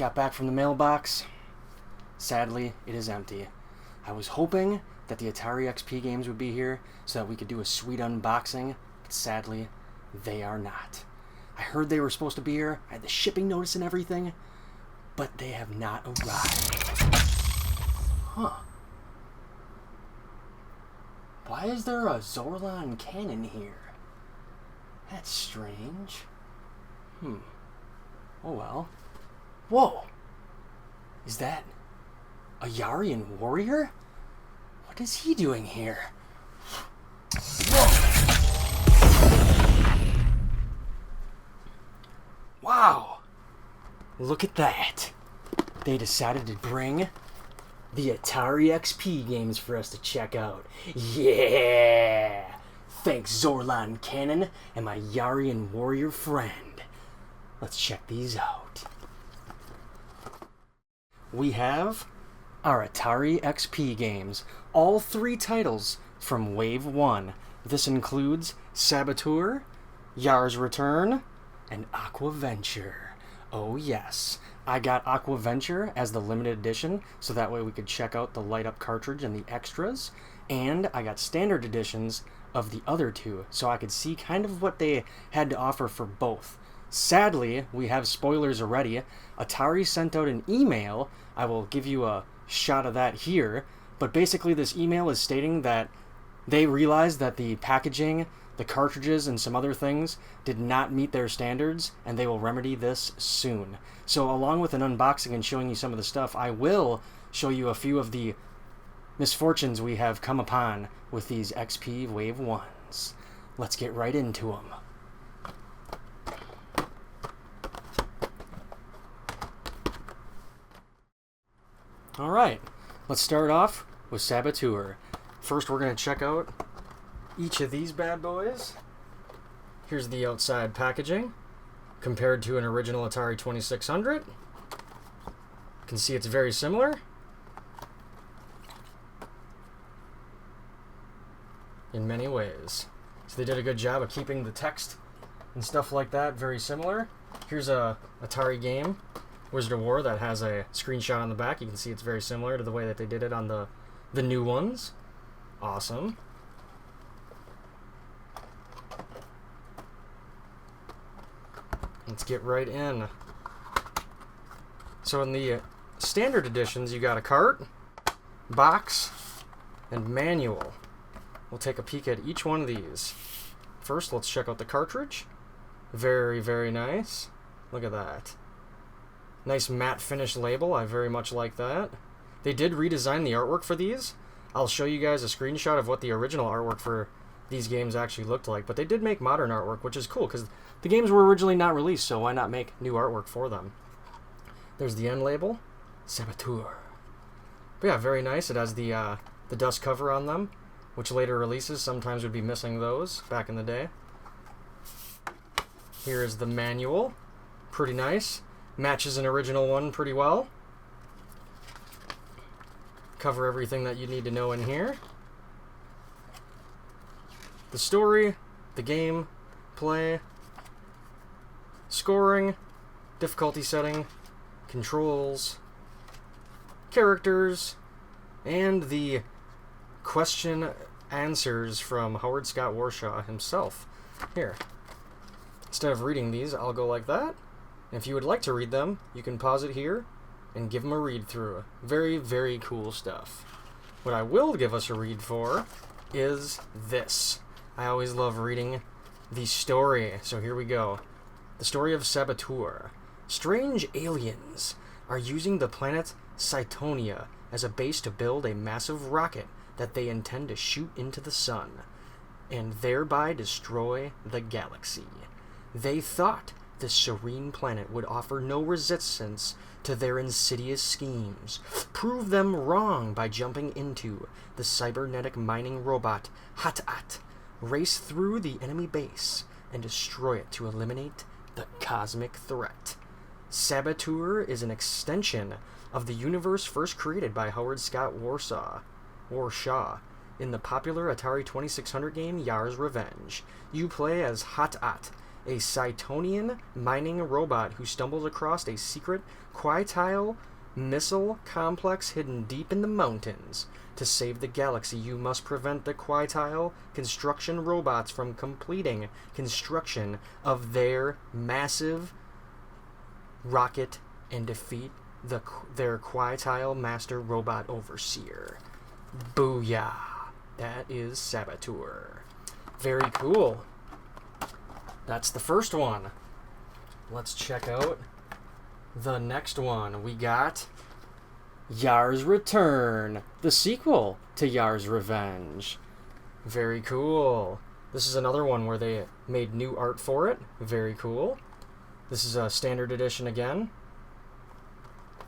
got back from the mailbox. Sadly, it is empty. I was hoping that the Atari XP games would be here so that we could do a sweet unboxing, but sadly, they are not. I heard they were supposed to be here. I had the shipping notice and everything, but they have not arrived. Huh. Why is there a Zorlon cannon here? That's strange. Oh well. Whoa! Is that a Yarian warrior? What is he doing here? Whoa! Wow! Look at that. They decided to bring the Atari XP games for us to check out. Yeah! Thanks, Zorlon Cannon and my Yarian warrior friend. Let's check these out. We have our Atari XP games, all 3 titles from Wave 1. This includes Saboteur, Yars Return, and Aquaventure. Oh yes, I got Aquaventure as the limited edition, so that way we could check out the light-up cartridge and the extras, and I got standard editions of the other 2, so I could see kind of what they had to offer for both. Sadly, we have spoilers already. Atari sent out an email. I will give you a shot of that here, but basically this email is stating that they realized that the packaging, the cartridges, and some other things did not meet their standards, and they will remedy this soon. So along with an unboxing and showing you some of the stuff, I will show you a few of the misfortunes we have come upon with these XP Wave 1s. Let's get right into them. Alright, let's start off with Saboteur. First we're going to check out each of these bad boys. Here's the outside packaging compared to an original Atari 2600. You can see it's very similar. In many ways. So they did a good job of keeping the text and stuff like that very similar. Here's a Atari game, Wizard of War, that has a screenshot on the back. You can see it's very similar to the way that they did it on the new ones. Awesome. Let's get right in. So in the standard editions, you got a cart, box, and manual. We'll take a peek at each one of these. First, let's check out the cartridge. Very, very nice. Look at that. Nice matte finish label. I very much like that. They did redesign the artwork for these. I'll show you guys a screenshot of what the original artwork for these games actually looked like. But they did make modern artwork, which is cool, because the games were originally not released, so why not make new artwork for them? There's the end label. Saboteur. But yeah, very nice. It has the dust cover on them, which later releases sometimes would be missing those back in the day. Here is the manual. Pretty nice. Matches an original one pretty well. Cover everything that you need to know in here. The story, the game, play, scoring, difficulty setting, controls, characters, and the question answers from Howard Scott Warshaw himself. Here. Instead of reading these, I'll go like that. And if you would like to read them, you can pause it here and give them a read through. Very, very cool stuff. What I will give us a read for is this. I always love reading the story. So here we go. The story of Saboteur. Strange aliens are using the planet Cytonia as a base to build a massive rocket that they intend to shoot into the sun and thereby destroy the galaxy. They thought this serene planet would offer no resistance to their insidious schemes. Prove them wrong by jumping into the cybernetic mining robot Hat-At, race through the enemy base, and destroy it to eliminate the cosmic threat. Saboteur is an extension of the universe first created by Howard Scott Warshaw in the popular Atari 2600 game Yars Revenge. You play as Hat-At, a Cytonian mining robot who stumbles across a secret Quitile missile complex hidden deep in the mountains. To save the galaxy, you must prevent the Quitile construction robots from completing construction of their massive rocket and defeat their Quitile master robot overseer. Booyah! That is Saboteur. Very cool. That's the first one. Let's check out the next one. We got Yars Return, the sequel to Yars Revenge. Very cool. This is another one where they made new art for it. Very cool. This is a standard edition again.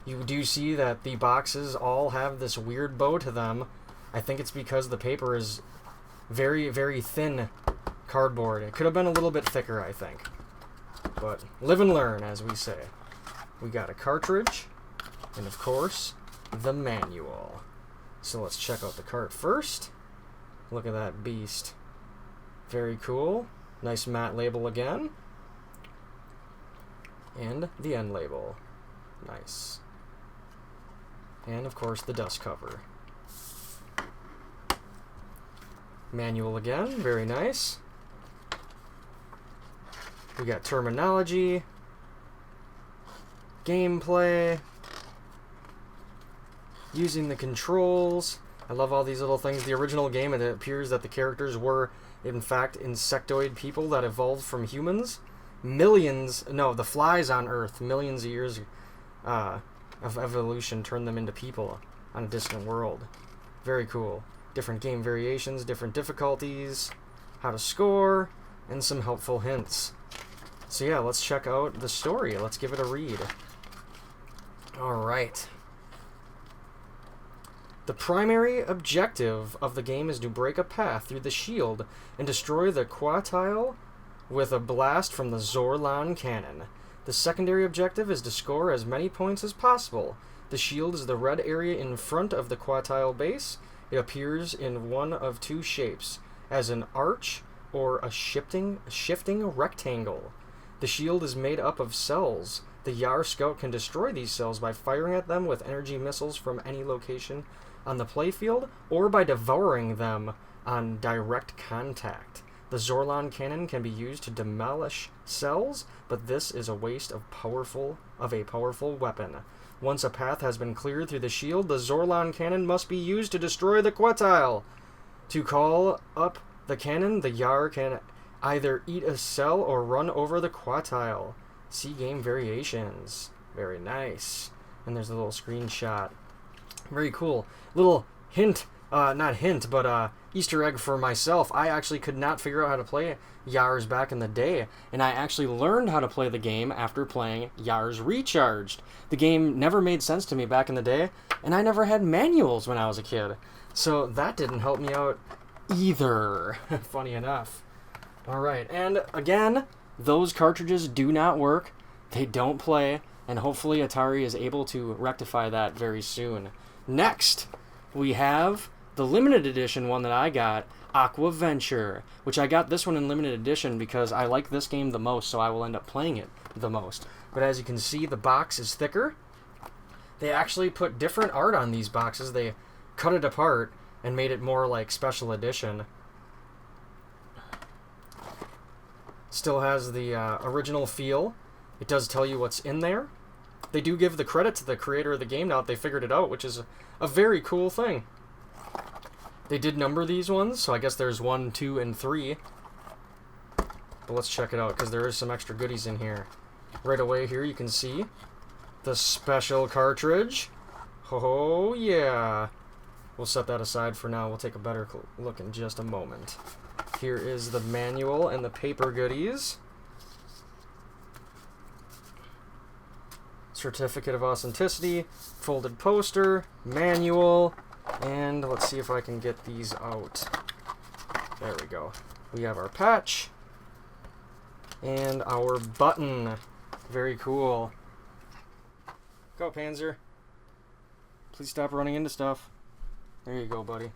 You do see that the boxes all have this weird bow to them. I think it's because the paper is very, very thin cardboard. It could have been a little bit thicker, I think. But live and learn, as we say. We got a cartridge, and of course, the manual. So let's check out the cart first. Look at that beast. Very cool. Nice matte label again. And the end label. Nice. And of course, the dust cover. Manual again, very nice. We got terminology, gameplay, using the controls. I love all these little things. The original game, it appears that the characters were, in fact, insectoid people that evolved from humans. The flies on Earth, millions of years of evolution turned them into people on a distant world. Very cool. Different game variations, different difficulties, how to score, and some helpful hints. So yeah, let's check out the story. Let's give it a read. Alright. The primary objective of the game is to break a path through the shield and destroy the Quitile with a blast from the Zorlan cannon. The secondary objective is to score as many points as possible. The shield is the red area in front of the Quitile base. It appears in one of two shapes, as an arch or a shifting rectangle. The shield is made up of cells. The Yar Scout can destroy these cells by firing at them with energy missiles from any location on the playfield, or by devouring them on direct contact. The Zorlan cannon can be used to demolish cells, but this is a waste of a powerful weapon. Once a path has been cleared through the shield, the Zorlan cannon must be used to destroy the Quitile. To call up the cannon, the Yar can either eat a cell or run over the Quitile. See game variations. Very nice. And there's a little screenshot. Very cool. Little hint, not hint, but Easter egg for myself. I actually could not figure out how to play Yars back in the day, and I actually learned how to play the game after playing Yars Recharged. The game never made sense to me back in the day, and I never had manuals when I was a kid. So that didn't help me out either, funny enough. Alright, and again, those cartridges do not work. They don't play, and hopefully Atari is able to rectify that very soon. Next, we have the limited edition one that I got, Aquaventure, which I got this one in limited edition because I like this game the most, so I will end up playing it the most. But as you can see, the box is thicker. They actually put different art on these boxes. They cut it apart and made it more like special edition. Still has the original feel. It does tell you what's in there. They do give the credit to the creator of the game now that they figured it out, which is a very cool thing. They did number these ones, so I guess there's 1, 2, and 3. But let's check it out, because there is some extra goodies in here. Right away here you can see the special cartridge. Oh yeah. We'll set that aside for now. We'll take a better look in just a moment. Here is the manual and the paper goodies. Certificate of authenticity, folded poster, manual, and let's see if I can get these out. There we go. We have our patch and our button. Very cool. Go, Panzer. Please stop running into stuff. There you go, buddy.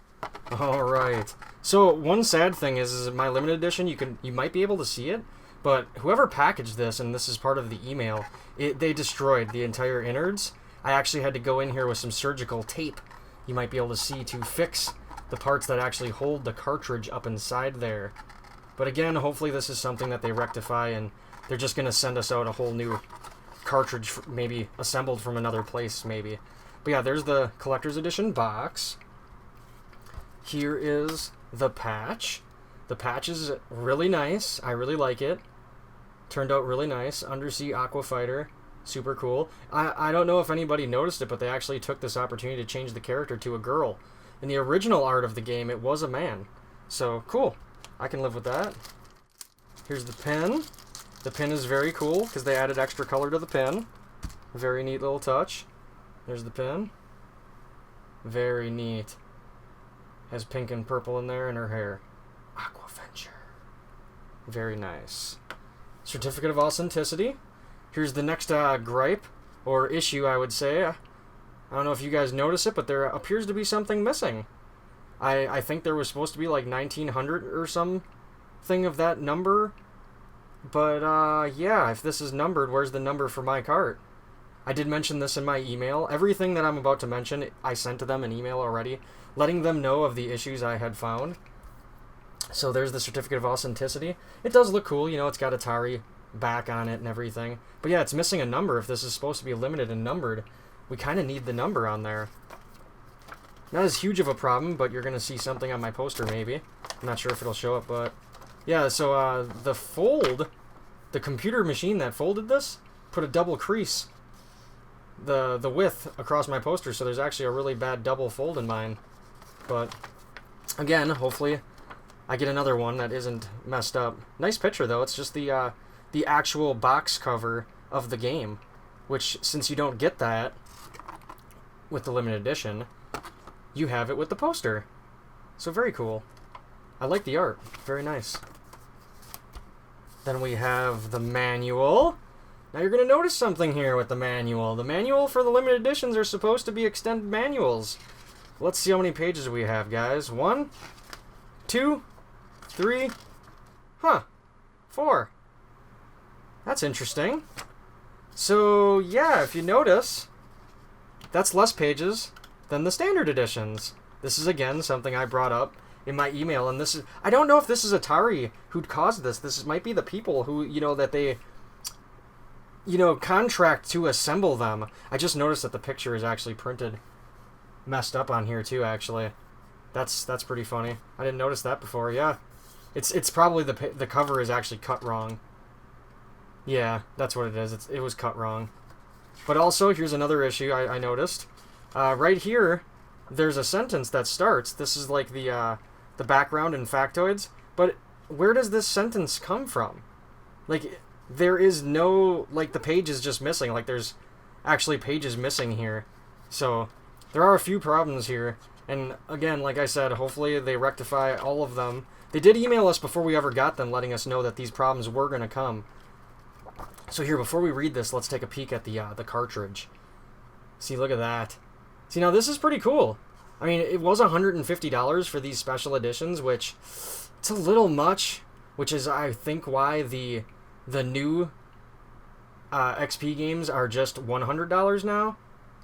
Alright. So, one sad thing is my limited edition, you might be able to see it, But whoever packaged this, and this is part of the email, they destroyed the entire innards. I actually had to go in here with some surgical tape, you might be able to see, to fix the parts that actually hold the cartridge up inside there. But again, hopefully this is something that they rectify, and they're just going to send us out a whole new cartridge, maybe assembled from another place, maybe. But yeah, there's the collector's edition box. Here is the patch. The patch is really nice. I really like it. Turned out really nice. Undersea Aqua Fighter. Super cool. I don't know if anybody noticed it, but they actually took this opportunity to change the character to a girl. In the original art of the game, it was a man. So, cool. I can live with that. Here's the pin. The pin is very cool, because they added extra color to the pin. Very neat little touch. There's the pin. Very neat. Has pink and purple in there in her hair. Aquaventure. Very nice. Certificate of Authenticity. Here's the next gripe, or issue, I would say. I don't know if you guys notice it, but there appears to be something missing. I think there was supposed to be like 1900 or something of that number. But, yeah, if this is numbered, where's the number for my cart? I did mention this in my email. Everything that I'm about to mention, I sent to them an email already, letting them know of the issues I had found. So there's the Certificate of Authenticity. It does look cool, you know, it's got Atari back on it and everything. But yeah, it's missing a number. If this is supposed to be limited and numbered, we kind of need the number on there. Not as huge of a problem, but you're going to see something on my poster maybe. I'm not sure if it'll show up, but... yeah, so the computer machine that folded this, put a double crease the width across my poster, so there's actually a really bad double fold in mine. But, again, hopefully I get another one that isn't messed up. Nice picture, though. It's just the actual box cover of the game, which, since you don't get that with the limited edition, you have it with the poster. So very cool. I like the art. Very nice. Then we have the manual. Now you're going to notice something here with the manual. The manual for the limited editions are supposed to be extended manuals. Let's see how many pages we have, guys. 1, 2, 3, 4. That's interesting. So, yeah, if you notice, that's less pages than the standard editions. This is, again, something I brought up in my email, and this is... I don't know if this is Atari who'd caused this. This might be the people who, you know, that they... you know, contract to assemble them. I just noticed that the picture is actually printed messed up on here too, actually. That's pretty funny. I didn't notice that before. Yeah. It's probably the cover is actually cut wrong. Yeah, that's what it is. It was cut wrong. But also, here's another issue I noticed. Right here, there's a sentence that starts. This is like the background and factoids. But where does this sentence come from? Like... there is no, like, the page is just missing. Like, there's actually pages missing here. So, there are a few problems here. And, again, like I said, hopefully they rectify all of them. They did email us before we ever got them, letting us know that these problems were going to come. So here, before we read this, let's take a peek at the cartridge. See, look at that. See, now, this is pretty cool. I mean, it was $150 for these special editions, which, it's a little much. Which is, I think, why the new XP games are just $100 now,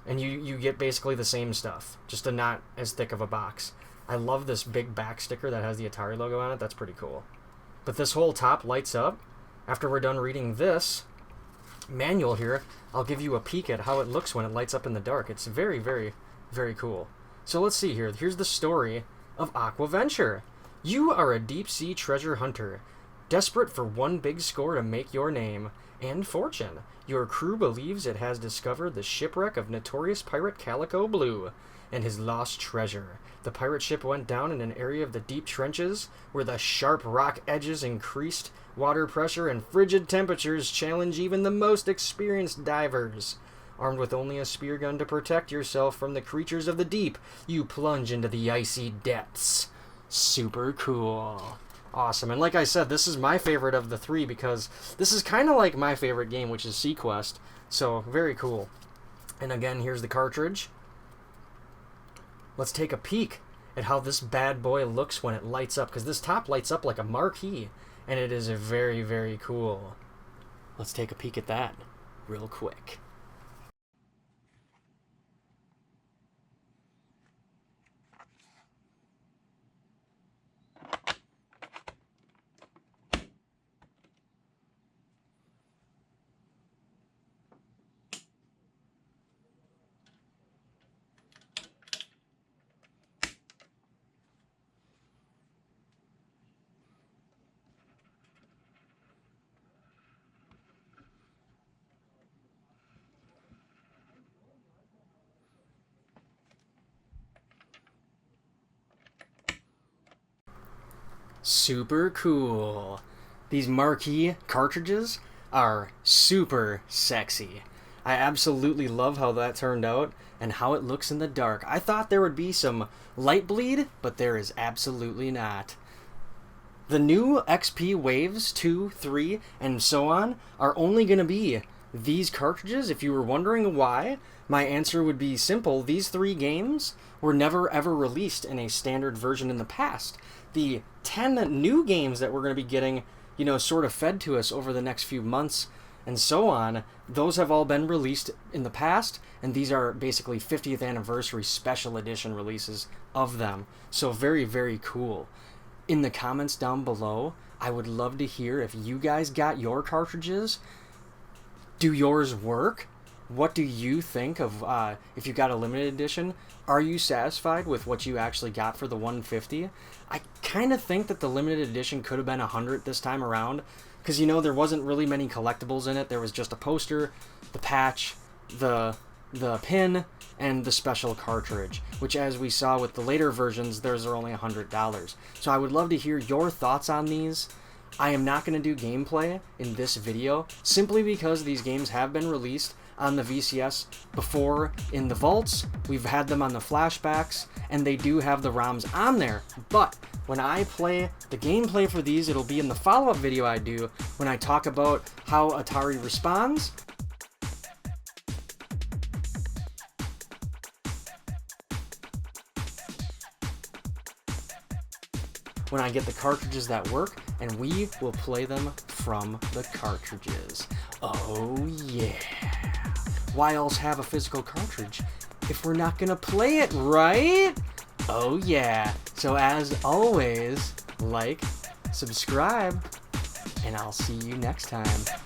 and you get basically the same stuff, just a not as thick of a box. I love this big back sticker that has the Atari logo on it. That's pretty cool. But this whole top lights up. After we're done reading this manual here, I'll give you a peek at how it looks when it lights up in the dark. It's very, very, very cool. So let's see here. Here's the story of Aquaventure. You are a deep-sea treasure hunter, desperate for one big score to make your name and fortune. Your crew believes it has discovered the shipwreck of notorious pirate Calico Blue and his lost treasure. The pirate ship went down in an area of the deep trenches where the sharp rock edges, increased water pressure, and frigid temperatures challenge even the most experienced divers. Armed with only a spear gun to protect yourself from the creatures of the deep, you plunge into the icy depths. Super cool. Awesome. And like I said, this is my favorite of the three because this is kind of like my favorite game, which is Sequest. So, very cool. And again, here's the cartridge. Let's take a peek at how this bad boy looks when it lights up, because this top lights up like a marquee. and it is very, very cool. Let's take a peek at that real quick. Super cool. These marquee cartridges are super sexy. I absolutely love how that turned out and how it looks in the dark. I thought there would be some light bleed, but there is absolutely not. The new XP Waves 2, 3, and so on are only going to be these cartridges. If you were wondering why, my answer would be simple. These 3 games were never ever released in a standard version in the past. The 10 new games that we're going to be getting, you know, sort of fed to us over the next few months and so on, those have all been released in the past, and these are basically 50th anniversary special edition releases of them. So very, very cool. In the comments down below, I would love to hear if you guys got your cartridges. Do yours work? What do you think of if you got a limited edition? Are you satisfied with what you actually got for the 150? I kind of think that the limited edition could have been 100 this time around, because, you know, there wasn't really many collectibles in it. There was just a poster, the patch, the pin, and the special cartridge, which, as we saw with the later versions, theirs are only $100. So I would love to hear your thoughts on these. I am not going to do gameplay in this video, simply because these games have been released on the VCS before in the vaults. We've had them on the flashbacks, and they do have the ROMs on there. But when I play the gameplay for these, it'll be in the follow-up video I do when I talk about how Atari responds. When I get the cartridges that work, and we will play them from the cartridges. Oh yeah. Why else have a physical cartridge if we're not gonna play it, right? Oh yeah. So as always, like, subscribe, and I'll see you next time.